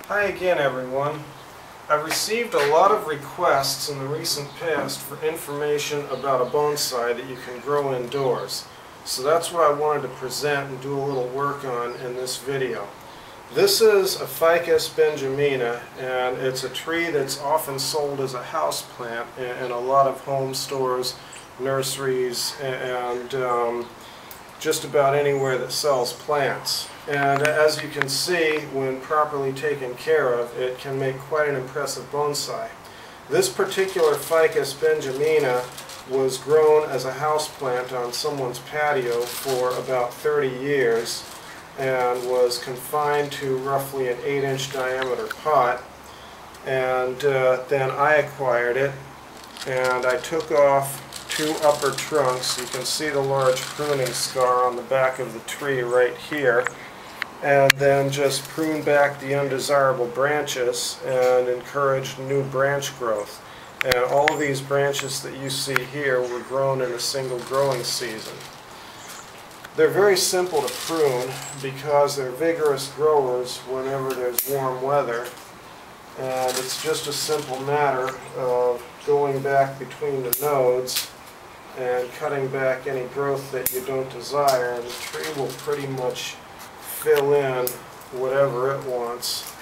Hi again, everyone. I've received a lot of requests in the recent past for information about a bonsai that you can grow indoors. So that's what I wanted to present and do a little work on in this video. This is a Ficus benjamina, and it's a tree that's often sold as a house plant in a lot of home stores, nurseries, and just about anywhere that sells plants. And as you can see, when properly taken care of, it can make quite an impressive bonsai. This particular Ficus benjamina was grown as a houseplant on someone's patio for about 30 years and was confined to roughly an 8-inch diameter pot. And then I acquired it, and I took off 2 upper trunks. You can see the large pruning scar on the back of the tree right here, and then just pruned back the undesirable branches and encouraged new branch growth. And all of these branches that you see here were grown in a single growing season. They're very simple to prune because they're vigorous growers whenever there's warm weather, and it's just a simple matter of going back between the nodes and cutting back any growth that you don't desire, and the tree will pretty much fill in whatever it wants.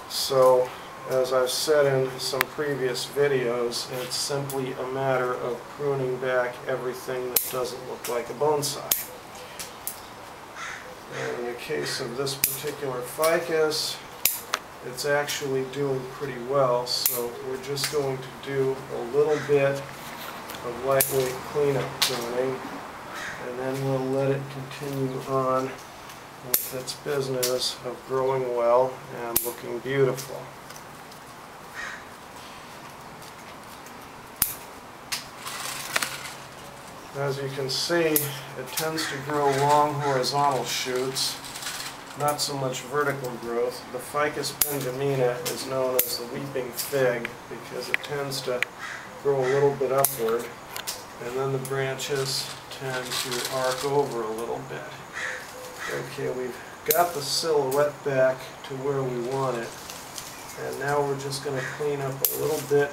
So, as I've said in some previous videos, it's simply a matter of pruning back everything that doesn't look like a bonsai. And in the case of this particular ficus, it's actually doing pretty well, so we're just going to do a little bit of lightweight cleanup pruning, and then we'll let it continue on with its business of growing well and looking beautiful. As you can see, it tends to grow long horizontal shoots, not so much vertical growth. The Ficus benjamina is known as the weeping fig because it tends to grow a little bit upward, and then the branches tend to arc over a little bit. Okay, we've got the silhouette back to where we want it, and now we're just going to clean up a little bit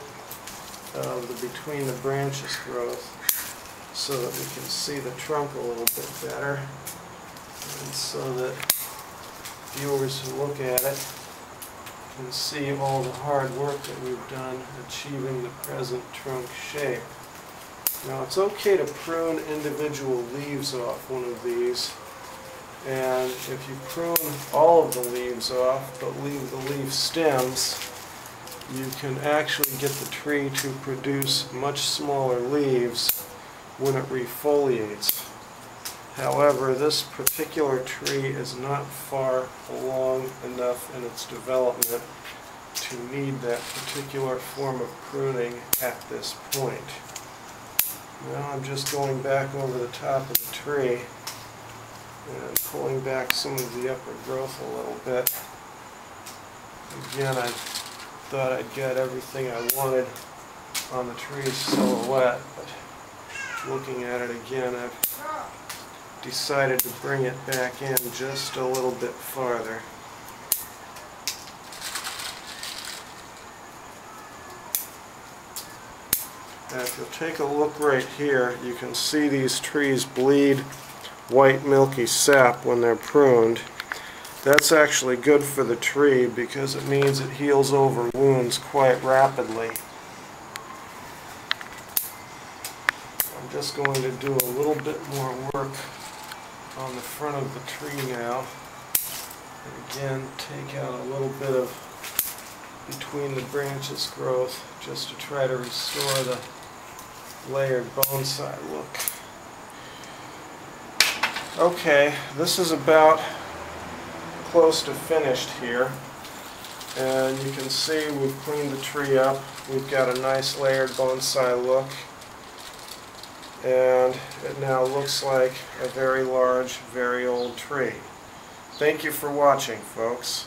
of the between the branches growth so that we can see the trunk a little bit better, and so that viewers who look at it can see all the hard work that we've done achieving the present trunk shape. Now, it's okay to prune individual leaves off one of these, and if you prune all of the leaves off but leave the leaf stems, you can actually get the tree to produce much smaller leaves when it refoliates. However, this particular tree is not far along enough in its development to need that particular form of pruning at this point. Now I'm just going back over the top of the tree and pulling back some of the upper growth a little bit. Again, I thought I'd get everything I wanted on the tree's silhouette, but looking at it again, I've decided to bring it back in just a little bit farther. And if you'll take a look right here, you can see these trees bleed white milky sap when they're pruned. That's actually good for the tree because it means it heals over wounds quite rapidly. I'm just going to do a little bit more work on the front of the tree now. And again, take out a little bit of between the branches growth just to try to restore the layered bonsai look. Okay, this is about close to finished here, and you can see we've cleaned the tree up. We've got a nice layered bonsai look, and it now looks like a very large, very old tree. Thank you for watching, folks.